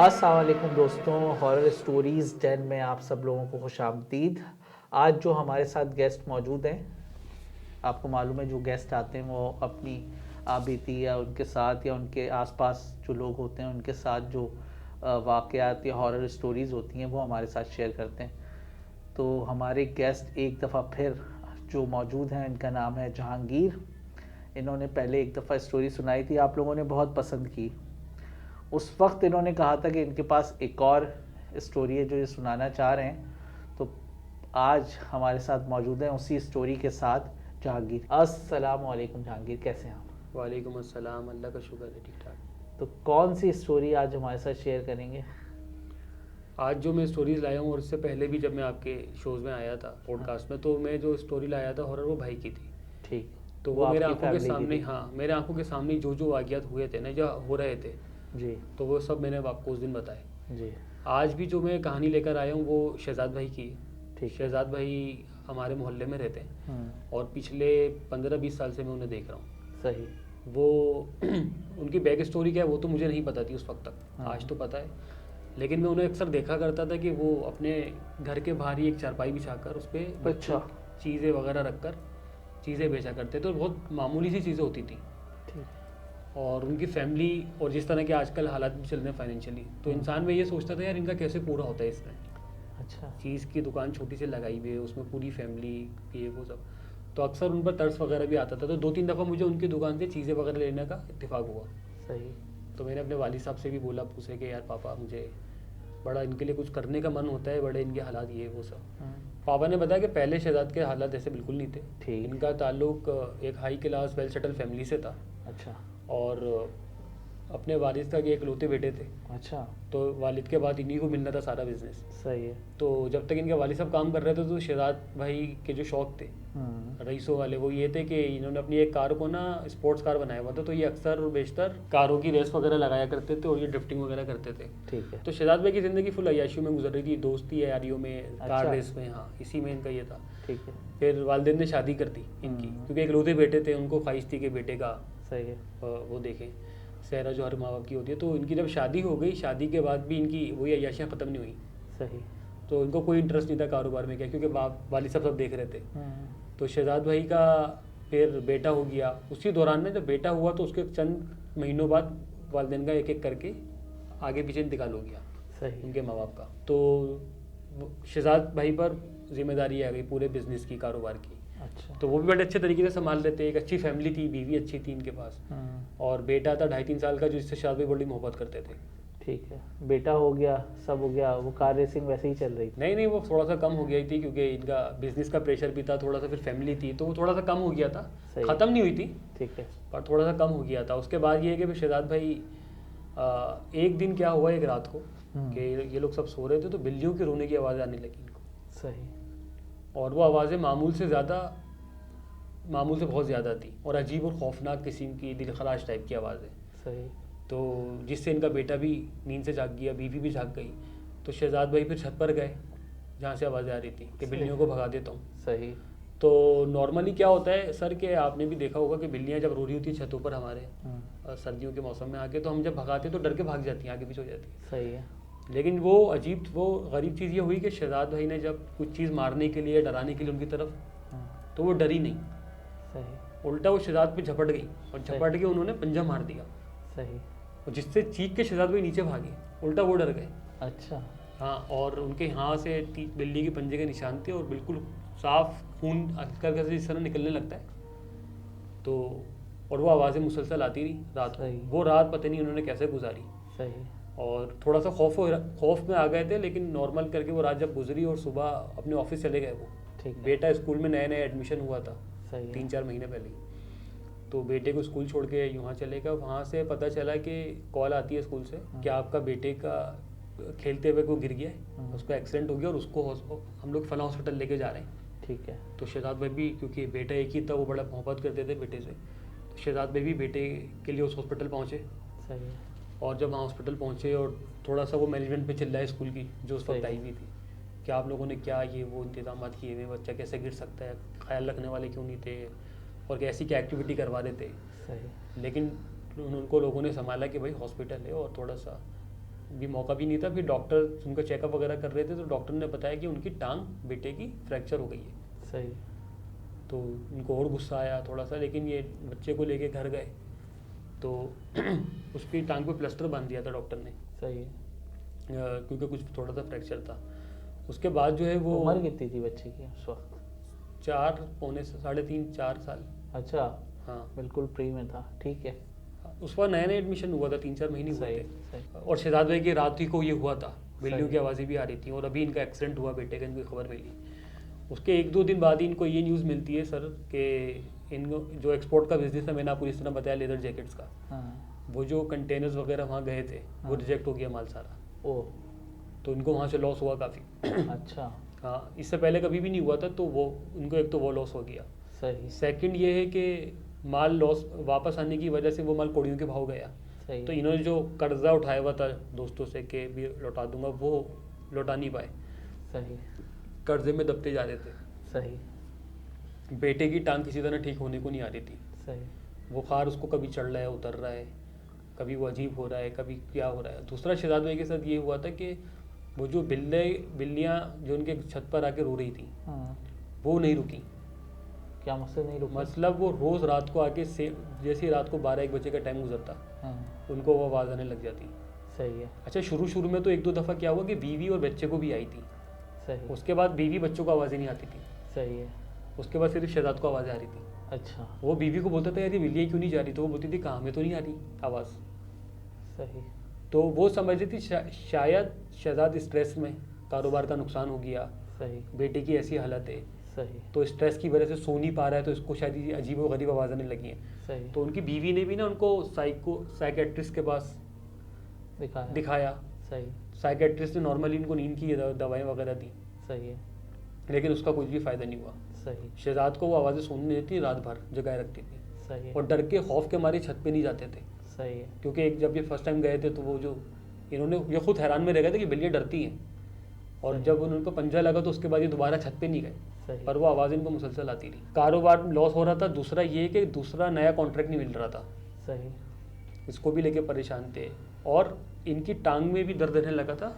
अस्सलाम वालेकुम दोस्तों, हॉरर स्टोरीज़ 10 में आप सब लोगों को खुशामदीद। आज जो हमारे साथ गेस्ट मौजूद हैं, आपको मालूम है जो गेस्ट आते हैं वो अपनी बीती या उनके साथ या उनके आसपास जो लोग होते हैं उनके साथ जो वाक़यात या हॉरर स्टोरीज़ होती हैं वो हमारे साथ शेयर करते हैं। तो हमारे गेस्ट एक दफ़ा फिर जो मौजूद हैं, इनका नाम है जहांगीर। इन्होंने पहले एक दफ़ा स्टोरी सुनाई थी, आप लोगों ने बहुत पसंद की। उस वक्त इन्होंने कहा था कि इनके पास एक और स्टोरी है जो ये सुनाना चाह रहे हैं। तो आज हमारे साथ मौजूद हैं उसी स्टोरी के साथ जहांगीर। अस्सलाम वालेकुम जहांगीर, कैसे हैं आप? वालेकुम अस्सलाम। अल्लाह का शुक्र है, ठीक ठाक। तो कौन सी स्टोरी आज हमारे साथ शेयर करेंगे? आज जो मैं स्टोरीज लाया हूँ और इससे पहले भी जब मैं आपके शोज़ में आया था पॉडकास्ट में, तो मैं जो स्टोरी लाया था हॉरर, वो भाई की थी। ठीक, तो वो वो मेरे आपकी आंखों के फैमिली की सामने, थी। हाँ, मेरे आंखों के सामने जो जो वाक़यात हुए थे ना, जो हो रहे थे, जी तो वो सब मैंने आपको उस दिन बताए। जी। आज भी जो मैं कहानी लेकर आया हूँ वो शहजाद भाई की है। ठीक है। शहजाद भाई हमारे मोहल्ले में रहते हैं और पिछले 15-20 साल से मैं उन्हें देख रहा हूँ। सही। वो उनकी बैक स्टोरी क्या है वो तो मुझे नहीं पता थी उस वक्त तक, हाँ। आज तो पता है। लेकिन मैं उन्हें अक्सर देखा करता था कि वो अपने घर के बाहर ही एक चारपाई बिछाकर उस पर अच्छा। चीज़ें वगैरह रखकर चीज़ें बेचा करते थे और बहुत मामूली सी चीज़ें होती थी। ठीक। और उनकी फैमिली और जिस तरह के आजकल हालात भी चल रहे हैं फाइनेंशियली, तो इंसान में ये सोचता था यार इनका कैसे पूरा होता है इसमें। अच्छा। चीज़ की दुकान छोटी सी लगाई हुई है, उसमें पूरी फैमिली, ये वो सब। तो अक्सर उन पर तरस वगैरह भी आता था। तो 2-3 दफ़ा मुझे उनकी दुकान से चीज़ें वगैरह लेने का इत्तेफाक हुआ। सही। तो मैंने अपने वालिद साहब से भी बोला, पूछे कि यार पापा, मुझे बड़ा इनके लिए कुछ करने का मन होता है, बड़े इनके हालात ये वो सब। पापा ने बताया कि पहले शहजाद के हालात ऐसे बिल्कुल नहीं थे। ठीक। इनका ताल्लुक एक high class well settle family से था अच्छा। और अपने वालिद का के इकलौते बेटे थे। अच्छा। तो वालिद के बाद इन्हीं को मिलना था सारा बिजनेस। सही है। तो जब तक इनके वालिद साहब काम कर रहे थे तो शहजाद भाई के जो शौक थे रईसों वाले, वो ये थे कि इन्होंने अपनी एक कार को ना स्पोर्ट्स कार बनाया हुआ था। तो ये अक्सर और बेशतर कारों की रेस वगैरह लगाया करते थे और ये ड्रिफ्टिंग वगैरह करते थे। ठीक है। तो शहजाद भाई की ज़िंदगी फुल अय्याशियों में गुजर रही थी, दोस्ती है यारियों में, अच्छा। कार रेस में, हाँ, इसी में इनका ये था। ठीक है। फिर वालिदैन ने शादी कर दी इनकी, क्योंकि इकलौते बेटे थे, उनको ख्वाहिश थी कि बेटे का सही है। वो देखें सहरा जो हर माँ बाप की होती है। तो इनकी जब शादी हो गई, शादी के बाद भी इनकी वही अय्याशियाँ ख़त्म नहीं हुई। सही। तो इनको कोई इंटरेस्ट नहीं था कारोबार में, क्या, क्योंकि बाप वालिद साहब सब देख रहे थे। तो शहजाद भाई का फिर बेटा हो गया। उसी दौरान में जब बेटा हुआ तो उसके चंद महीनों बाद वालिदैन का एक एक करके आगे पीछे इंतकाल हो गया सही। उनके माँ बाप का। तो शहजाद भाई पर जिम्मेदारी आ गई पूरे बिजनेस की, कारोबार की। अच्छा। तो वो भी बड़े अच्छे तरीके से संभाल रहे थे। एक अच्छी फैमिली थी, बीवी अच्छी थी इनके पास, और बेटा था 2.5-3 साल का, जिससे शहजाद भाई बड़ी मोहब्बत करते थे। ठीक है। बेटा हो गया, सब हो गया, वो कार रेसिंग वैसे ही चल रही थी? नहीं, वो थोड़ा सा कम हो गई थी, क्योंकि इनका बिजनेस का प्रेशर भी था थोड़ा सा, फिर फैमिली थी, तो वो थोड़ा सा कम हो गया था। सही। ख़त्म नहीं हुई थी, ठीक है। पर थोड़ा सा कम हो गया था। उसके बाद ये है कि फिर शहजाद भाई एक दिन क्या हुआ, एक रात को कि ये लोग सब सो रहे थे तो बिल्लियों के रोने की आवाज़ आने लगी इनको। सही। और वो आवाज़ें मामूल से बहुत ज़्यादा थी और अजीब और खौफनाक किस्म की, दिलखराश टाइप की आवाज़ें। सही। तो जिससे इनका बेटा भी नींद से जाग गया, बीवी भी जाग गई। तो शहजाद भाई फिर छत पर गए जहाँ से आवाज़ें आ रही थी कि बिल्लियों को भगा देता हूँ। सही। तो नॉर्मली क्या होता है सर, कि आपने भी देखा होगा कि बिल्लियाँ जब रो रही होती है छतों पर हमारे सर्दियों के मौसम में आके, तो हम जब भगाते हैं तो डर के भाग जाती हैं, आगे पीछे हो जाती है। सही है। लेकिन वो गरीब चीज़ ये हुई कि शहजाद भाई ने जब कुछ चीज़ मारने के लिए, डराने के लिए उनकी तरफ, तो वो डरी नहीं। सही। उल्टा वो शहजाद पे झपट गई और झपट के उन्होंने पंजा मार दिया। सही। और जिससे चीख के शहजाद भाई नीचे भागे, उल्टा वो डर गए। अच्छा। हाँ, और उनके यहाँ से बिल्ली के पंजे के निशान थे और बिल्कुल साफ खून हल्का से इस तरह निकलने लगता है। तो और वो आवाज़ें मुसलसल आती रही रात को। वो रात पता नहीं उन्होंने कैसे गुजारी। सही। और थोड़ा सा खौफ में आ गए थे, लेकिन नॉर्मल करके वो रात जब गुजरी और सुबह अपने ऑफिस चले गए। वो ठीक है। बेटा स्कूल में नए एडमिशन हुआ था, सही है। 3-4 महीने पहले ही। तो बेटे को स्कूल छोड़ के यहाँ चले गए। वहाँ से पता चला कि कॉल आती है स्कूल से कि आपका बेटे का खेलते हुए को गिर गया है, उसको एक्सीडेंट हो गया और उसको हम लोग फला हॉस्पिटल लेके जा रहे हैं। ठीक है। तो शहजाद भाई भी, क्योंकि बेटा एक ही था, वो बड़ा मोहब्बत करते थे बेटे से, तो शहजाद भाई भी बेटे के लिए उस हॉस्पिटल पहुँचे। सही है। और जब वहाँ हॉस्पिटल पहुँचे और थोड़ा सा वो मैनेजमेंट पे चिल्लाए स्कूल की, जो उस वक्त आई हुई थी, कि आप लोगों ने क्या ये वो इंतजाम किए हुए, बच्चा कैसे गिर सकता है, ख्याल रखने वाले क्यों नहीं थे, और कैसी क्या एक्टिविटी करवा रहे थे। सही। लेकिन उनको लोगों ने संभाला कि भाई हॉस्पिटल है और थोड़ा सा भी मौका भी नहीं था। फिर डॉक्टर उनका चेकअप वगैरह कर रहे थे तो डॉक्टर ने बताया कि उनकी टांग बेटे की फ्रैक्चर हो गई है। सही। तो उनको और गुस्सा आया थोड़ा सा, लेकिन ये बच्चे को लेके घर गए तो उसकी टांग पे प्लास्टर बांध दिया था डॉक्टर ने। सही है। क्योंकि कुछ थोड़ा सा फ्रैक्चर था। उसके बाद जो है वो उम्र कितनी थी बच्चे की उस वक्त? 4 पौने 3.5 4 साल। अच्छा, हाँ, बिल्कुल प्री में था, ठीक है। उस पर नया नया एडमिशन हुआ था, 3-4 महीने हुए सही थे। सही। और शहजाद भाई की रात ही को ये हुआ था, बिल्लियों सही। की आवाज़ें भी आ रही थी। और अभी इनका एक्सीडेंट हुआ बेटे का, इनको खबर मिली। उसके 1-2 दिन बाद ही इनको ये न्यूज़ मिलती है सर कि इनको जो एक्सपोर्ट का बिजनेस है, मैंने आपको इस तरह बताया लेदर जैकेट्स का, हाँ। वो जो कंटेनर्स वगैरह वहाँ गए थे वो हाँ। रिजेक्ट हो गया माल सारा। ओ। तो इनको वहाँ से लॉस हुआ काफ़ी। अच्छा। हाँ, इससे पहले कभी भी नहीं हुआ था। तो वो उनको एक तो वो लॉस हो गया। सही। सेकंड ये है कि माल लॉस वापस आने की वजह से वो माल कौड़ियों के भाव गया। सही। तो इन्होंने जो कर्जा उठाया हुआ था दोस्तों से कि भी लौटा दूंगा, वो लौटा नहीं पाए, सही। कर्जे में दबते जा रहे थे। सही। बेटे की टांग किसी तरह ठीक होने को नहीं आ रही थी। सही। बुखार उसको कभी चढ़ रहा है, उतर रहा है, कभी वो अजीब हो रहा है, कभी क्या हो रहा है। दूसरा शहजाद भाई के साथ ये हुआ था कि वो जो बिल्लियाँ जो उनके छत पर आके रो रही थी, हाँ। वो नहीं रुकी। क्या मकसद नहीं रुका? मतलब वो रोज़ रात को आके जैसे ही रात को 12-1 बजे का टाइम गुजरता, हाँ। उनको वो आवाज़ आने लग जाती। सही है। अच्छा, शुरू में तो 1-2 दफ़ा क्या हुआ कि बीवी और बच्चे को भी आई थी। सही। उसके बाद बीवी बच्चों को आवाज़ें नहीं आती थी। सही है। उसके बाद सिर्फ शहजाद को आवाज़ें आ रही थी। अच्छा। वो बीवी को बोलता था यार ये बिल्लियाँ क्यों नहीं जा रही, तो वो बोलती थी कहाँ, में तो नहीं आ रही आवाज़। सही। तो वो समझ रही थी शायद शहजाद स्ट्रेस में, कारोबार का नुकसान हो गया, सही। बेटे की ऐसी हालत है, सही। तो स्ट्रेस की वजह से सो नहीं पा रहा है, तो इसको शायद ये अजीब व गरीब आवाज़ आने लगी हैं। सही। तो उनकी बीवी ने भी ना उनको साइकेट्रिस्ट के पास दिखाया। सही। साइकेट्रिस्ट ने नॉर्मली इनको नींद की दवाएं वगैरह दी, सही है। लेकिन उसका कुछ भी फ़ायदा नहीं हुआ। सही। शहजाद को वो आवाज़ें सुनने नहीं देती, रात भर जगाए रखती थी। सही है। और डर के खौफ के मारे छत पे नहीं जाते थे। सही है। क्योंकि एक जब ये फर्स्ट टाइम गए थे तो वो जो इन्होंने ये खुद हैरान में रह गए थे कि बिल्लियाँ डरती हैं। और सही। जब उनको पंजा लगा तो उसके बाद ये दोबारा छत पे नहीं गए, सही। पर वो आवाज़ इनको मुसलसल आती रही। कारोबार लॉस हो रहा था। दूसरा ये कि दूसरा नया कॉन्ट्रैक्ट नहीं मिल रहा था, सही। इसको भी लेके परेशान थे। और इनकी टांग में भी दर्द रहने लगा था,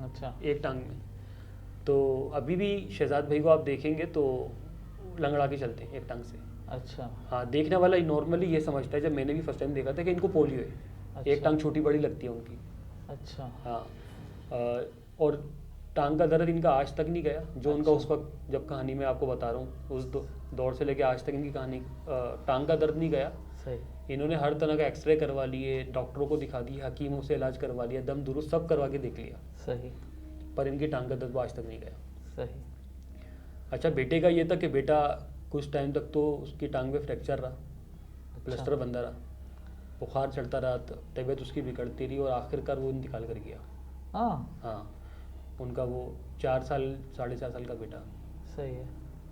अच्छा। एक टांग में। तो अभी भी शहजाद भाई को आप देखेंगे तो लंगड़ा के चलते हैं एक टांग से। अच्छा। हाँ, देखने वाला नॉर्मली ये समझता है, जब मैंने भी फर्स्ट टाइम देखा था, कि इनको पोलियो है। अच्छा। एक टांग छोटी बड़ी लगती है उनकी। अच्छा। हाँ। और टांग का दर्द इनका आज तक नहीं गया, जो उनका अच्छा। उस वक्त जब कहानी में आपको बता रहा हूँ, उस दौर से लेके आज तक इनकी कहानी, टांग का दर्द नहीं गया। सही। इन्होंने हर तरह का एक्सरे करवा लिए, डॉक्टरों को दिखा दिया, हकीमों से इलाज करवा लिया, दम दुरुस्त सब करवा के देख लिया, सही। पर इनकी टांग का दर्द आज तक नहीं गया। सही। अच्छा, बेटे का ये था कि बेटा कुछ टाइम तक तो उसकी टांग में फ्रैक्चर रहा, प्लास्टर बंधा रहा, बुखार चढ़ता रहा, तबीयत उसकी बिगड़ती रही, और आखिरकार वो इंतकाल कर गया। हाँ। हाँ, उनका वो 4 साल 4.5 साल का बेटा। सही है।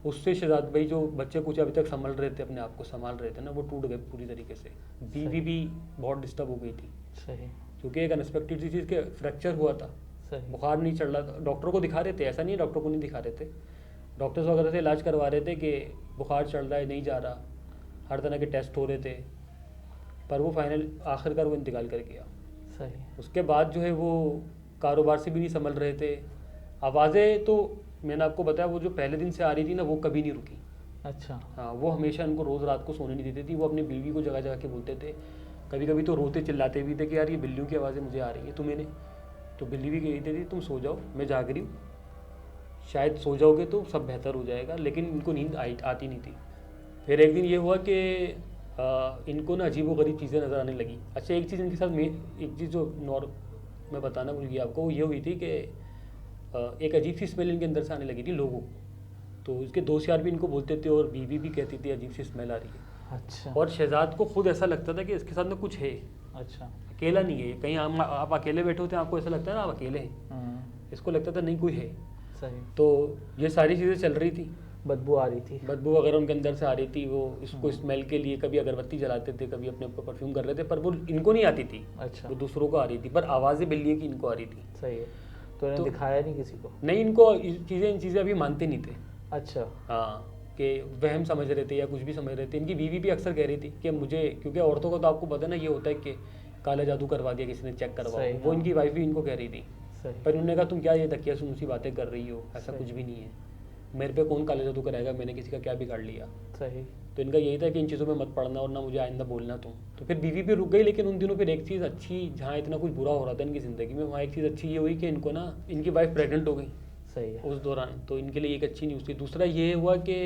उससे शहजाद भाई जो बच्चे कुछ अभी तक संभल रहे थे, अपने आप को संभाल रहे थे ना, वो टूट गए पूरी तरीके से। बीवी भी बहुत डिस्टर्ब हो गई थी, सही। क्योंकि एक अनएक्सपेक्टेड सी चीज़ के फ्रैक्चर हुआ था, सही। बुखार नहीं चढ़ रहा था। डॉक्टरों को दिखा रहे थे, ऐसा नहीं डॉक्टर को नहीं दिखा रहे थे, डॉक्टर्स वगैरह से इलाज करवा रहे थे कि बुखार चढ़ रहा है, नहीं जा रहा, हर तरह के टेस्ट हो रहे थे, पर वो फाइनल आखिरकार वो इंतकाल कर गया। सही। उसके बाद जो है वो कारोबार से भी नहीं संभल रहे थे। आवाज़ें तो मैंने आपको बताया, वो जो पहले दिन से आ रही थी ना, वो कभी नहीं रुकी। अच्छा। हाँ, वो हमेशा इनको रोज़ रात को सोने नहीं देती थी। वो अपनी बीवी को जगह जगह के बोलते थे, कभी कभी तो रोते चिल्लाते भी थे कि यार ये बिल्लियों की आवाज़ें मुझे आ रही हैं तुम्हें नहीं। तो बिल्ली भी कहती थी तुम सो जाओ, मैं जाग रही हूँ, शायद सो जाओगे तो सब बेहतर हो जाएगा, लेकिन इनको नींद आती नहीं थी। फिर एक दिन ये हुआ कि इनको ना अजीब व गरीब चीज़ें नज़र आने लगी। अच्छा, एक चीज़ इनके साथ एक चीज़ जो मैं बताना भूल गया आपको, वो ये हुई थी कि एक अजीब सी स्मेल इनके अंदर से आने लगी थी लोगों को। तो इसके दोस्त यार भी इनको बोलते थे और बीवी भी कहती थी अजीब सी स्मेल आ रही है। अच्छा। और शहजाद को खुद ऐसा लगता था कि इसके साथ में कुछ है, अच्छा। अकेला नहीं है। कहीं आप अकेले बैठे होते हैं, आपको ऐसा लगता है ना आप अकेले हैं, इसको लगता था नहीं कोई है। सही। तो ये सारी चीज़ें चल रही थी, बदबू आ रही थी, बदबू वगैरह उनके अंदर से आ रही थी। वो इसको स्मेल के लिए कभी अगरबत्ती जलाते थे, कभी अपने ऊपर परफ्यूम कर रहे थे, पर वो इनको नहीं आती थी। अच्छा। वो दूसरों को आ रही थी, पर आवाज़ें बिल्लियों की इनको आ रही थी। सही है। तो इन्हें दिखाया नहीं किसी को? नहीं, इनको इन चीज़ें अभी मानते नहीं थे। अच्छा। हाँ, कि वहम समझ रहे थे या कुछ भी समझ रहे थे। इनकी बीवी भी अक्सर कह रही थी कि मुझे, क्योंकि औरतों को तो आपको पता है ना, ये होता है कि काला जादू करवा दिया किसी ने, चेक करवाओ। सही, वो हाँ। इनकी वाइफ भी इनको कह रही थी, सही पर उन्होंने कहा तुम क्या ये तकिया सुनूसी बातें कर रही हो, ऐसा सही। कुछ भी नहीं है, मेरे पे कौन काला जादू कराएगा, मैंने किसी का क्या बिगाड़ लिया। सही। तो इनका यही था कि इन चीज़ों में मत पड़ना और ना मुझे आइंदा बोलना तुम। तो फिर बीवी भी रुक गई, लेकिन उन दिनों फिर एक चीज़ अच्छी, जहाँ इतना कुछ बुरा हो रहा था इनकी ज़िंदगी में, वहाँ एक चीज़ अच्छी ये हुई कि इनको ना इनकी वाइफ प्रेग्नेंट हो गई सही है। उस दौरान, तो इनके लिए एक अच्छी न्यूज़ थी। दूसरा ये हुआ कि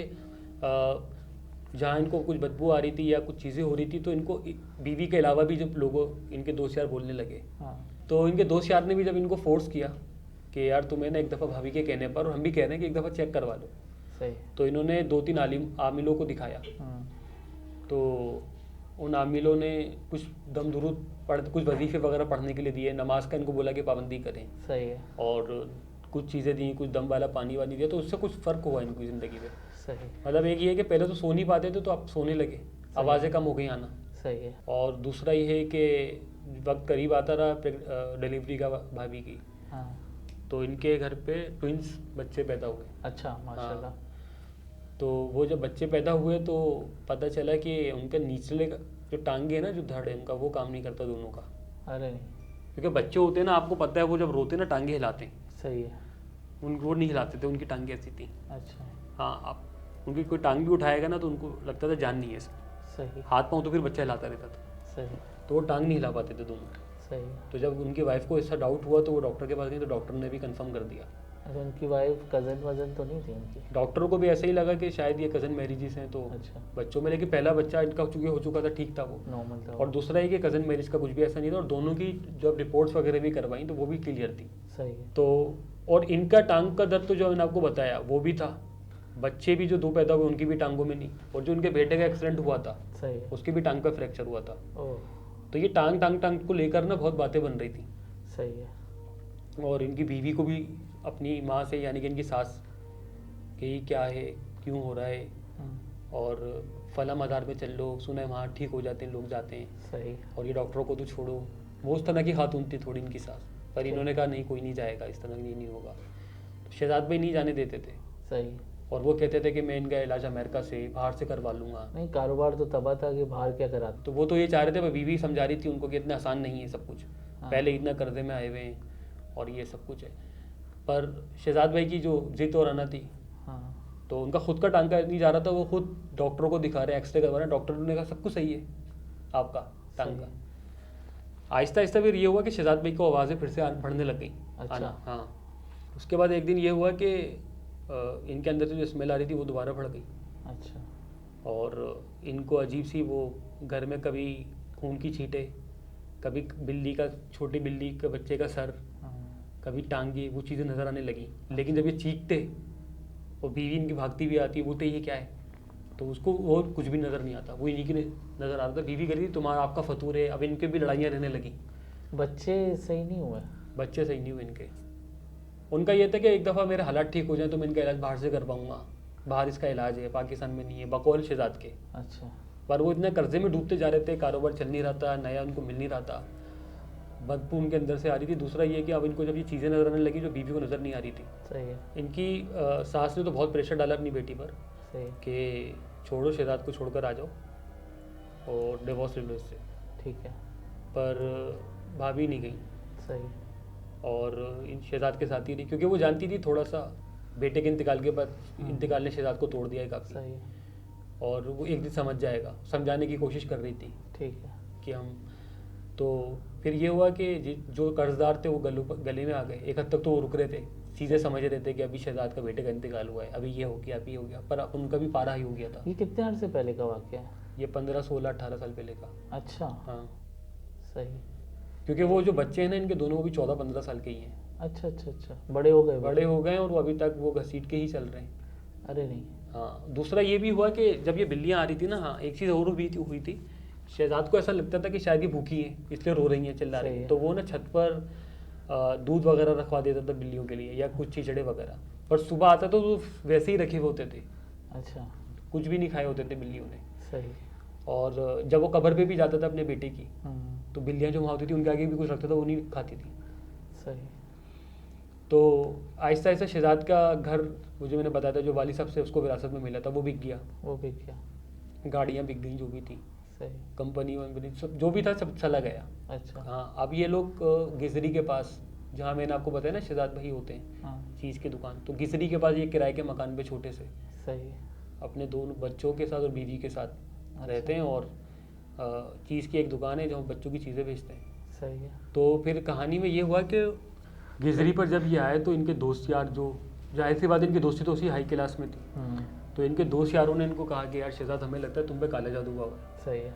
जहाँ इनको कुछ बदबू आ रही थी या कुछ चीज़ें हो रही थी, तो इनको बीवी के अलावा भी जब लोगों इनके दोस्त यार बोलने लगे, हाँ। तो इनके दोस्त यार ने भी जब इनको फोर्स किया कि यार तुम्हें ना एक दफ़ा भाभी के कहने पर, और हम भी कह रहे हैं कि एक दफ़ा चेक करवा लो, सही। तो इन्होंने 2-3 आमिलों को दिखाया। तो उन आमिलों ने कुछ दम दुरूद पढ़, कुछ वजीफे वगैरह पढ़ने के लिए दिए, नमाज का इनको बोला कि पाबंदी करें, सही है। और कुछ चीज़ें दी, कुछ दम वाला पानी वानी दिया, तो उससे कुछ फ़र्क हुआ इनकी ज़िंदगी में। सही। मतलब एक ये है कि पहले तो सो नहीं पाते थे, तो अब सोने लगे, आवाज़ें कम हो गई आना। सही है। और दूसरा ये है कि वक्त करीब आता रहा डिलीवरी का भाभी की, हाँ। तो इनके घर पे ट्विंस बच्चे पैदा हुए। अच्छा, माशाल्लाह। तो वो जब बच्चे पैदा हुए तो पता चला कि उनके निचले जो टांगे है ना, जो धड़ है उनका, वो काम नहीं करता दोनों का। अरे नहीं। क्योंकि बच्चे होते हैं ना, आपको पता है, वो जब रोते हैं ना टांगे हिलाते हैं, सही है। वो नहीं हिलाते थे, उनकी टांगे ऐसी थी। अच्छा। हाँ, आप उनकी कोई टांग भी उठाएगा ना तो उनको लगता था जान नहीं है इसमें, सही। हाथ पाँव तो फिर बच्चा हिलाता रहता था, सही। तो वो टांग नहीं हिला पाते थे दोनों। सही। तो जब उनकी वाइफ को ऐसा डाउट हुआ तो वो डॉक्टर के पास गई, तो डॉक्टर ने भी कंफर्म कर दिया। अच्छा, उनकी वाइफ कज़न वज़न तो नहीं थी उनकी? डॉक्टरों को भी ऐसा ही लगा कि शायद ये कज़न मैरिजेस हैं तो अच्छा। बच्चों में, लेकिन पहला बच्चा इनका चूँकि हो चुका था, ठीक था वो। नॉर्मल था। और दूसरा है कि कज़न मैरिज का कुछ भी ऐसा नहीं था, और दोनों की जब रिपोर्ट्स वगैरह भी करवाई तो वो भी क्लियर थी। सही है। तो और इनका टांग का दर्द तो जो मैंने आपको बताया वो भी था, बच्चे भी जो 2 पैदा हुए उनकी भी टांगों में नहीं, और जो उनके बेटे का एक्सीडेंट हुआ था सही है। उसकी भी टांग का फ्रैक्चर हुआ था। ओह। तो ये टांग को लेकर ना बहुत बातें बन रही थी। सही है। और इनकी बीवी को भी अपनी माँ से, यानी कि इनकी सास, कि ये क्या है, क्यों हो रहा है, और फला मदार पे चल लो, सुना है वहाँ ठीक हो जाते हैं लोग, जाते हैं, सही। और ये डॉक्टरों को तो छोड़ो। वो उस तरह की खातून थी थोड़ी इनकी सास, पर इन्होंने कहा नहीं, कोई नहीं जाएगा, इस तरह नहीं होगा। तो शहजाद भाई नहीं जाने देते थे, सही। और वो कहते थे कि मैं इनका इलाज अमेरिका से, बाहर से करवा लूँगा। नहीं, कारोबार तो तबाह था कि बाहर क्या कराते। तो वो तो ये चाह रहे थे, पर बीवी समझा रही थी उनको कि इतना आसान नहीं है सब कुछ, हाँ। पहले इतना कर्जे में आए हुए हैं और ये सब कुछ है। पर शहजाद भाई की जो जिद और अना थी, हाँ। तो उनका खुद का टांका नहीं जा रहा था, वो खुद डॉक्टरों को दिखा रहे हैं, एक्सरे करवा रहे हैं, डॉक्टर ने कहा सब कुछ सही है आपका टांका। आहिस्ता आहिस्ता फिर ये हुआ कि शहजाद भाई को आवाज़ें फिर से बढ़ने लग गई। अच्छा। हाँ। उसके बाद एक दिन ये हुआ कि इनके अंदर से जो स्मेल आ रही थी वो दोबारा बढ़ गई, अच्छा। और इनको अजीब सी वो घर में कभी खून की छींटे, कभी बिल्ली का, छोटी बिल्ली के बच्चे का सर, हाँ। कभी टांगे, वो चीज़ें नज़र आने लगी। लेकिन जब ये चीखते और बीवी इनकी भागती भी आती, बोलते ये क्या है, तो उसको वो कुछ भी नज़र नहीं आता, वो इन्हीं की नज़र आ रहा था। बीवी कह रही थी तुम्हारा आपका फतूर है। अब इनके भी लड़ाइयाँ रहने लगी, बच्चे सही नहीं हुए? बच्चे सही नहीं हुए इनके। उनका ये था कि एक दफ़ा मेरे हालात ठीक हो जाए तो मैं इनका इलाज बाहर से करवाऊँगा, बाहर इसका इलाज है, पाकिस्तान में नहीं है, बकौल शहजाद के। अच्छा। पर वो इतने कर्जे में डूबते जा रहे थे, कारोबार चल नहीं रहा था, नया उनको मिल नहीं रहा था, बदबू उनके अंदर से आ रही थी। दूसरा ये कि अब इनको जब ये चीज़ें नजर आने लगी जो बीवी को नज़र नहीं आ रही थी। सही है। इनकी सास ने तो बहुत प्रेशर डाला अपनी बेटी पर सही। कि छोड़ो, शहजाद को छोड़कर आ जाओ और डिवोर्स ले लो इससे। ठीक है। पर भाभी नहीं गई सही। और इन शहजाद के साथ ही रही, क्योंकि वो जानती थी थोड़ा सा बेटे के इंतकाल के बाद इंतकाल ने शहजाद को तोड़ दिया है काफ़ी, सही है। और वो एक दिन समझ जाएगा, समझाने की कोशिश कर रही थी ठीक है। कि हम। तो फिर ये हुआ कि जो कर्जदार थे वो गले में आ गए। एक हद तक तो वो रुक रहे थे, चीज़ें समझ रहे थे कि अभी शहजाद का बेटे का इंतकाल हुआ है, अभी ये हो गया, अभी हो गया, पर उनका भी पारा ही हो गया था। ये कितने अर्से पहले का वाक़या है? ये 15, 16, 18 साल पहले का। अच्छा। हाँ, सही। क्योंकि वो जो बच्चे हैं ना इनके दोनों, वो भी 14, 15 साल के ही हैं। अच्छा अच्छा अच्छा, बड़े हो गए? बड़े हो गए और वो अभी तक वो घसीट के ही चल रहे हैं। अरे नहीं। हाँ, दूसरा ये भी हुआ कि जब ये बिल्लियाँ आ रही थी ना, हाँ, एक चीज़ और हुई थी, शहजाद को ऐसा लगता था कि शायद ये भूखी है इसलिए रो रही हैं, चिल्ला रही हैं, तो वो ना छत पर दूध वगैरह रखवा देता था बिल्लियों के लिए, या कुछ चिचड़े वगैरह, पर सुबह आता तो वो वैसे ही रखे हुए होते थे, अच्छा। कुछ भी नहीं खाए होते थे बिल्लियों ने। सही। और जब वो कब्र पे भी जाता था अपने बेटे की, हम्म। तो बिल्लियाँ जो वहाँ होती थी उनके आगे भी कुछ रखता था, वो नहीं खाती थी। सही। तो आहिस्ता आहिस्ता शहजाद का घर, वो जो मैंने बताया था जो वाली साहब से उसको विरासत में मिला था, वो बिक गया, वो भी क्या? गाड़ियाँ बिक गई जो भी थी, सही। कंपनी वंपनी सब जो भी था सब चला गया। अच्छा। हाँ, अब ये लोग गिजरी के पास, जहाँ मैंने आपको बताया ना शहजाद भाई होते हैं हाँ। चीज़ की दुकान, तो गिजरी के पास ये किराए के मकान पे छोटे से सही। अपने दोनों बच्चों के साथ और बीवी के साथ अच्छा। रहते हैं, और चीज़ की एक दुकान है जहाँ बच्चों की चीज़ें बेचते हैं। सही है। तो फिर कहानी में ये हुआ कि गिजरी पर जब ये आए तो इनके दोस्त यार, जो जाहिर सी बात है इनकी दोस्ती तो उसी हाई क्लास में थी, तो इनके दोस्त यारों ने इनको कहा कि यार शहजाद हमें लगता है तुम पे काला जादू हुआ है, सही है।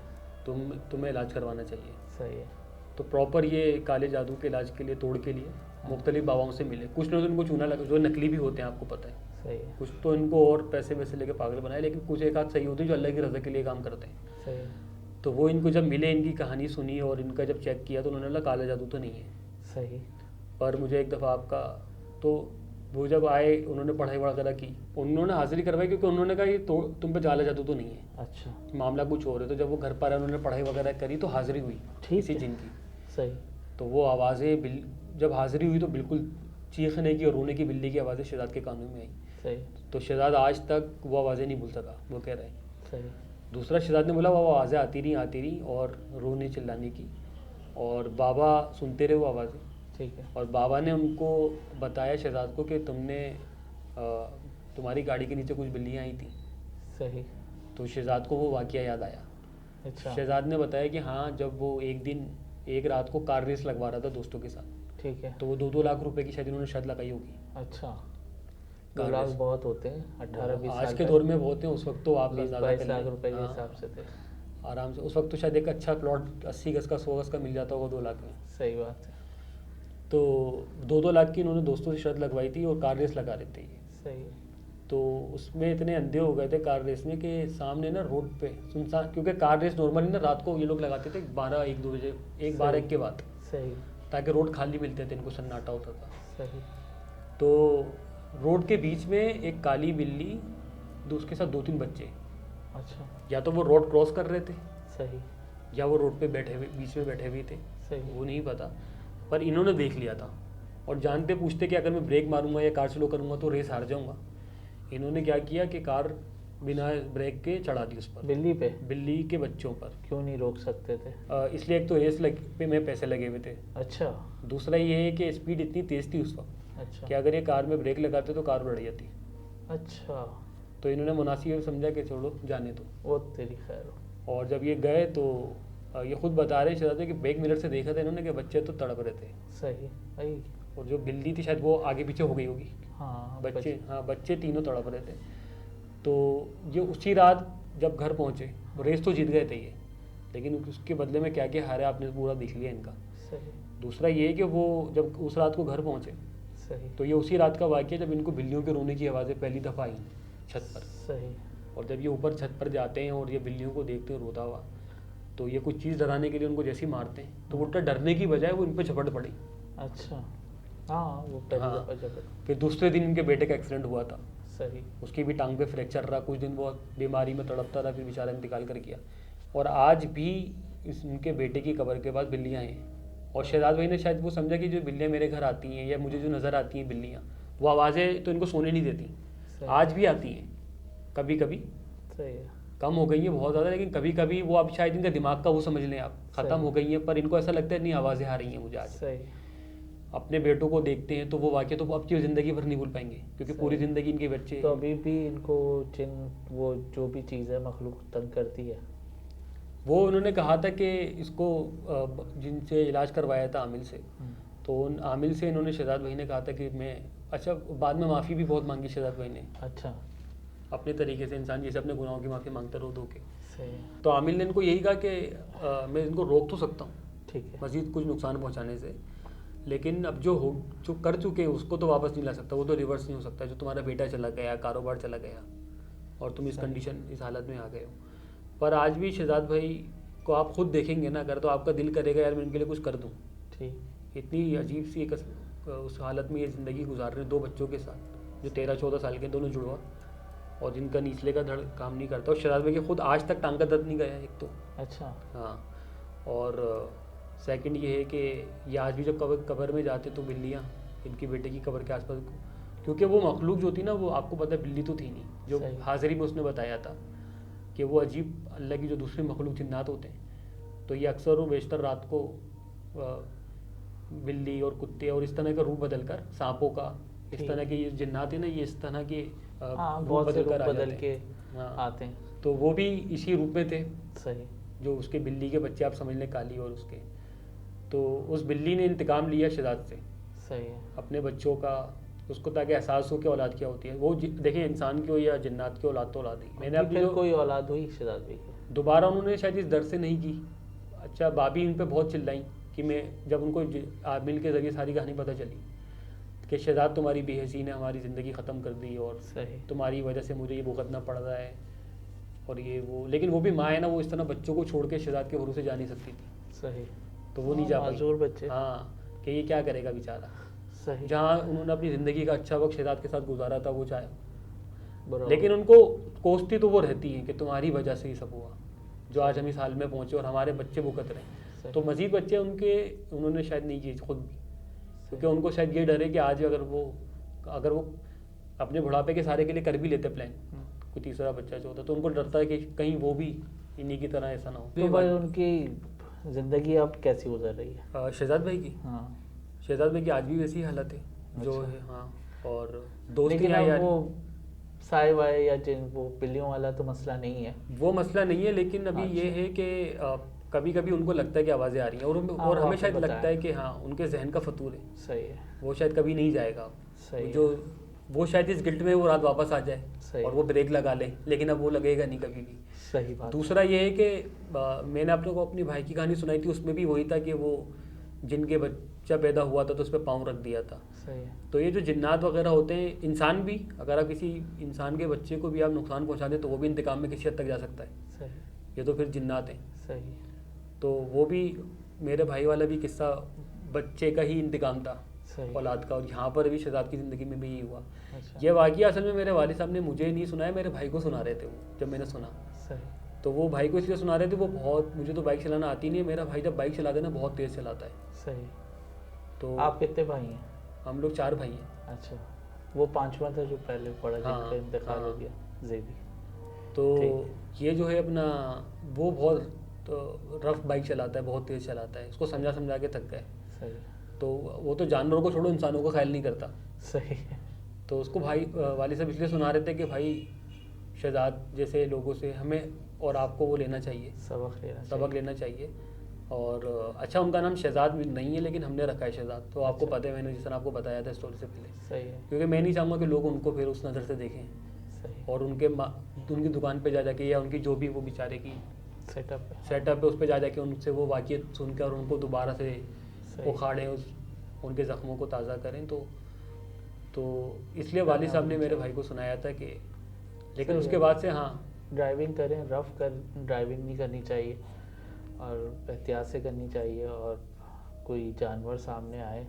तुम्हें इलाज करवाना चाहिए। सही है। तो प्रॉपर ये काले जादू के इलाज के लिए, तोड़ के लिए मुख्तलिफ बाबाओं से मिले। कुछ ने तो इनको चूना लगा, जो नकली भी होते हैं आपको पता है। सही है। कुछ तो इनको और पैसे वैसे लेके पागल बनाए, लेकिन कुछ एक आध सही होते हैं जो अल्लाह की रज़ा के लिए काम करते हैं। सही है। तो वो इनको जब मिले, इनकी कहानी सुनी और इनका जब चेक किया तो उन्होंने बोला काला जादू तो नहीं है। सही। पर मुझे एक दफ़ा आपका, तो वो जब आए उन्होंने पढ़ाई वगैरह की, उन्होंने हाजिरी करवाई क्योंकि उन्होंने कहा ये तो तुम पे काला जादू तो नहीं है, अच्छा। मामला कुछ और है। तो जब वो घर पर आए उन्होंने पढ़ाई वगैरह करी तो हाजिरी हुई ठीक किसी है। जिन की। सही। तो वो आवाज़ें जब हाजिरी हुई तो बिल्कुल चीखने की और रोने की बिल्ली की आवाज़ें शहजाद के कानों में आई। सही। तो शहजाद आज तक वो आवाज़ें नहीं भूल सका, वो कह रहे हैं। सही। दूसरा शहजाद ने बोला वो आवाज़ें आती रही और रोने चिल्लाने की, और बाबा सुनते रहे वो आवाज़ें। ठीक है। और बाबा ने उनको बताया शहजाद को कि तुम्हारी गाड़ी के नीचे कुछ बिल्लियाँ आई थी। सही। तो शहजाद को वो वाक़या याद आया। अच्छा। शहजाद ने बताया कि हाँ, जब वो एक रात को कार रेस लगवा रहा था दोस्तों के साथ, ठीक है। तो वो 2-2 लाख रुपए की शायद इन्होंने शर्त लगाई होगी। अच्छा। Car 2 lakh race. बहुत होते हैं 18-20 साल आज के दौर में बहुत हैं, उस वक्त तो आप 22 अंदाज़ा कर लाख लें। रुपए के हाँ, हिसाब से थे। आराम से उस वक्त तो शायद एक अच्छा प्लॉट 80 गज का 100 गज का मिल जाता होगा 2 लाख में। सही बात है। तो 2-2 लाख की इन्होंने दोस्तों से शर्त लगवाई थी और कार रेस लगा रहे थे ये। सही है। तो उसमें इतने अंधे हो गए थे कार रेस में कि सामने ना रोड पे सुनसान, क्योंकि कार रेस नॉर्मली ना रात को ये लोग लगाते थे 12-1-2 बजे, 1-12-1 के बाद, सही। ताकि रोड खाली मिलते थे, इनको सन्नाटा होता था। सही। तो रोड के बीच में एक काली बिल्ली, उसके साथ 2-3 बच्चे, अच्छा। या तो वो रोड क्रॉस कर रहे थे सही। या वो रोड पे बैठे हुए, बीच में बैठे हुए थे, सही। वो नहीं पता। पर इन्होंने देख लिया था और जानते पूछते कि अगर मैं ब्रेक मारूंगा या कार स्लो करूंगा तो रेस हार जाऊंगा। इन्होंने क्या किया कि कार बिना ब्रेक के चढ़ा दी उस पर, बिल्ली के बच्चों पर। क्यों नहीं रोक सकते थे? इसलिए एक तो रेस पे में पैसे लगे हुए थे। अच्छा। दूसरा ये है कि स्पीड इतनी तेज़ थी उस वक्त अच्छा। कि अगर ये कार में ब्रेक लगाते तो कार उड़ जाती। अच्छा। तो इन्होंने मुनासिब समझा कि छोड़ो जाने दो। वो तेरी खैर हो। और जब ये गए तो ये खुद बता रहे शहजादे कि बैक मिरर से देखा था इन्होंने कि बच्चे तो तड़प रहे थे। सही भाई। और जो बिल्ली थी शायद वो आगे पीछे हो गई होगी। हाँ बच्चे तीनों तड़प रहे थे। तो ये उसी रात जब घर पहुँचे, रेस तो जीत गए थे ये, लेकिन उसके बदले में क्या क्या हारे आपने पूरा देख लिया इनका। सही। दूसरा ये कि वो जब उस रात को घर पहुँचे, सही। तो ये उसी रात का वाक़या जब इनको बिल्लियों के रोने की आवाज़ें पहली दफ़ा आई छत पर। सही। और जब ये ऊपर छत पर जाते हैं और ये बिल्लियों को देखते हैं रोता हुआ, तो ये कुछ चीज़ डराने के लिए उनको जैसे ही मारते हैं तो उल्टा डरने की बजाय वो इन पर झपट पड़ी। अच्छा। हाँ, वो पहले हाँ। दफा जब। फिर दूसरे दिन इनके बेटे का एक्सीडेंट हुआ था। सही। उसकी भी टांग पे फ्रैक्चर रहा, कुछ दिन बहुत बीमारी में तड़पता रहा, फिर बेचारा इंतकाल कर गया। और आज भी उनके बेटे की कब्र के पास बिल्लियाँ हैं। और शहजाद भाई ने शायद वो समझा कि जो बिल्लियाँ मेरे घर आती हैं या मुझे जो नज़र आती हैं बिल्लियाँ, वो आवाज़ें तो इनको सोने नहीं देती। आज भी आती हैं कभी कभी, सही है। कम हो गई है बहुत ज़्यादा, लेकिन कभी कभी वो अब शायद इनका दिमाग का वो समझ लें आप ख़त्म हो गई हैं, पर इनको ऐसा लगता है नहीं आवाज़ें आ रही हैं मुझे आज। सही। अपने बेटों को देखते हैं तो वो वाक़या तो अब की ज़िंदगी भर नहीं भूल पाएंगे, क्योंकि पूरी ज़िंदगी इनके बच्चे। तो अभी भी इनको वो जो भी चीज़ है मखलूक तंग करती है। वो उन्होंने कहा था कि इसको जिनसे इलाज करवाया था आमिल से, तो उन आमिल से इन्होंने शहजाद भाई ने कहा था कि मैं, अच्छा बाद में माफ़ी भी बहुत मांगी शहजाद भाई ने। अच्छा। अपने तरीके से इंसान जैसे अपने गुनाहों की माफ़ी मांगता रो धो के। सही। तो आमिल ने इनको यही कहा कि मैं इनको रोक तो सकता हूँ ठीक है। मज़ीद कुछ नुकसान पहुँचाने से, लेकिन अब जो कर चुके हैं उसको तो वापस नहीं ला सकता, वो तो रिवर्स नहीं हो सकता। जो तुम्हारा बेटा चला गया, कारोबार चला गया और तुम इस कंडीशन, इस हालत में आ गए हो। पर आज भी शहजाद भाई को आप खुद देखेंगे ना अगर, तो आपका दिल करेगा यार मैं इनके लिए कुछ कर दूँ। ठीक। इतनी अजीब सी एक उस हालत में ये ज़िंदगी गुजार रहे हैं 2 बच्चों के साथ, जो 13-14 साल के दोनों जुड़वा, और जिनका निचले का धड़ काम नहीं करता। और शहजाद भाई के खुद आज तक टांग का दर्द नहीं गया एक तो। अच्छा। हाँ। और सेकंड ये है कि ये आज भी जब कब्र में जाते तो बिल्लियाँ इनकी बेटे की कब्र के आसपास, क्योंकि वो मखलूक जो थी ना, वो आपको पता है बिल्ली तो थी नहीं, जो सही। हाजिरी में उसने बताया था कि वो अजीब अल्लाह की जो दूसरे मखलूक जिन्नात होते हैं, तो ये अक्सर और बेशतर रात को बिल्ली और कुत्ते और इस तरह का रूप बदल कर, सांपों का, इस ठीक। तरह के ये जिन्नात है ना, ये इस तरह के हाँ, रूप बहुत से बदल रूप कर आ बदल जाते के हैं। हाँ, आते हैं। तो वो भी इसी रूप में थे, सही। जो उसके बिल्ली के बच्चे आप समझ लें, काली और उसके। तो उस बिल्ली ने इंतकाम लिया शहजाद से सही है। अपने बच्चों का, उसको ताकि एहसास हो कि औलाद क्या होती है। वो देखिए इंसान की हो या जिन्नात की औलाद, तो औलाद ही। मैंने उनकी अपनी फिर जो कोई औलाद हुई शहजाद बेग की? दोबारा उन्होंने शायद इस डर से नहीं की। अच्छा, भाभी इन पे बहुत चिल्लाई कि मैं, जब उनको आमिल के ज़रिए सारी कहानी पता चली कि शहजाद तुम्हारी बेहसी ने हमारी ज़िंदगी ख़त्म कर दी और सही। तुम्हारी वजह से मुझे ये भुगतना पड़ रहा है और ये वो, लेकिन वो भी माँ है ना, वो इस तरह बच्चों को छोड़ के शहजाद के भरोसे जा नहीं सकती थी, सही। तो वो नहीं जा पाई। माजूर बच्चे। हाँ, कि ये क्या करेगा बेचारा। सही। जहाँ उन्होंने अपनी ज़िंदगी का अच्छा वक्त शहजाद के साथ गुजारा था, वो चाहे, बराबर। लेकिन उनको कोसती तो वो रहती है कि तुम्हारी वजह से ही सब हुआ, जो आज हम इस हाल में पहुँचे और हमारे बच्चे भुगत रहे हैं। सही। तो मज़ीद बच्चे उनके, उन्होंने शायद नहीं किए खुद भी, क्योंकि उनको शायद ये डर है कि आज अगर वो अपने बुढ़ापे के सारे के लिए कर भी लेते प्लान, कोई तीसरा बच्चा जो होता, तो उनको डरता है कि कहीं वो भी इन्हीं की तरह ऐसा ना हो। तो भाई उनकी ज़िंदगी अब कैसी गुजर रही है? शहजाद भाई की, हाँ। शहजाद भाई की आज भी वैसी हालत है जो अच्छा। है। हाँ, और लेकिन दोस्तियाँ अब यार, वो साए वाए या जिन वो बिल्लियों वाला तो मसला नहीं है। वो मसला नहीं है, लेकिन अभी ये अच्छा। है कि कभी कभी उनको लगता है कि आवाज़ें आ रही हैं, हाँ, और वो हमें आपने शायद बताया। लगता है कि हाँ, उनके जहन का फतूर है, सही है। वो शायद कभी नहीं जाएगा। सही जो वो शायद इस गिल्ट में वो रात वापस आ जाए सही। और वो ब्रेक लगा ले, लेकिन अब वो लगेगा नहीं कभी भी। सही बात। दूसरा ये है कि मैंने आपने को अपनी भाई की कहानी सुनाई थी, उसमें भी वही था कि वो जिनके बच्चा पैदा हुआ था तो उस पर पाँव रख दिया था। सही है। तो ये जो जिन्नात वगैरह होते हैं, इंसान भी, अगर आप किसी इंसान के बच्चे को भी आप नुकसान पहुंचा दें तो वो भी इंतकाम में किसी हद तक जा सकता है। सही। ये तो फिर जिन्नात हैं। सही। तो वो भी, मेरे भाई वाला भी किस्सा बच्चे का ही इंतकाम था, सही। औलाद का, और यहाँ पर भी शहजाद की ज़िंदगी में भी यही हुआ। अच्छा। ये वाक़या असल में मेरे वालिद साहब ने मुझे नहीं सुनाया, मेरे भाई को सुना रहे थे वो, जब मैंने सुना सही। तो वो भाई को इसलिए सुना रहे थे, वो बहुत, मुझे तो बाइक चलाना आती नहीं है, मेरा भाई जब बाइक चलाता है ना बहुत तेज़ चलाता है। सही। तो आप कितने भाई हैं? हम लोग 4 भाई हैं। अच्छा, वो पांचवा था जो पहले पड़ा हाँ, जिनका इंतकाल हो हाँ। गया, जेबी। तो ठीक। ये जो है अपना, वो बहुत रफ बाइक चलाता है, बहुत तेज़ चलाता है, उसको समझा समझा के थक गए। सही। तो वो तो जानवरों को छोड़ो, इंसानों का ख्याल नहीं करता। सही है। तो उसको भाई वाली साहब इसलिए सुना रहे थे कि भाई शहजाद जैसे लोगों से हमें और आपको वो लेना चाहिए, सबक लेना चाहिए। और अच्छा, उनका नाम शहजाद नहीं है, लेकिन हमने रखा है शहजाद। तो आपको अच्छा। पता है, मैंने जिस तरह आपको बताया था स्टोरी से पहले, सही है। क्योंकि मैं नहीं चाहूँगा कि लोग उनको फिर उस नज़र से देखें सही। और उनकी दुकान पे जा जाके, या उनकी जो भी वो बेचारे की सेटअप है। सेटअप है उस पर जा जाके उनसे वो वाक़ियत सुनकर और उनको दोबारा से सही। उखाड़ें, उनके ज़ख्मों को ताज़ा करें। तो इसलिए वालिद साहब ने मेरे भाई को सुनाया था कि, लेकिन सही उसके है। बाद से हाँ, ड्राइविंग करें, रफ कर ड्राइविंग नहीं करनी चाहिए और एहतियात से करनी चाहिए, और कोई जानवर सामने आए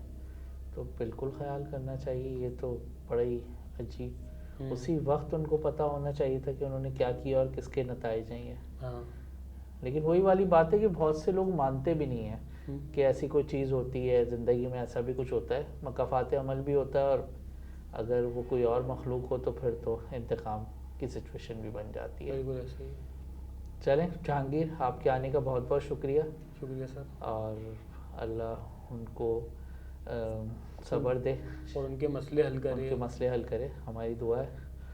तो बिल्कुल ख्याल करना चाहिए। ये तो बड़ा ही अजीब, उसी वक्त उनको पता होना चाहिए था कि उन्होंने क्या किया और किसके नताइज हैं ये। हाँ, लेकिन वही वाली बात है कि बहुत से लोग मानते भी नहीं हैं कि ऐसी कोई चीज़ होती है ज़िंदगी में, ऐसा भी कुछ होता है, मकाफ़ात अमल भी होता है, और अगर वो कोई और मखलूक हो तो फिर तो इंतकाम की सिचुएशन भी बन जाती है। बिल्कुल ऐसे ही। चलें जहांगीर, आपके आने का बहुत बहुत शुक्रिया, शुक्रिया सर, और अल्लाह उनको सब्र दे और उनके मसले हल करे, उनके मसले हल करे, हमारी दुआ है।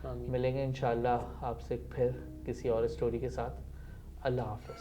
आमीन। मिलेंगे इंशाल्लाह आपसे फिर किसी और स्टोरी के साथ। अल्लाह हाफ़िज़।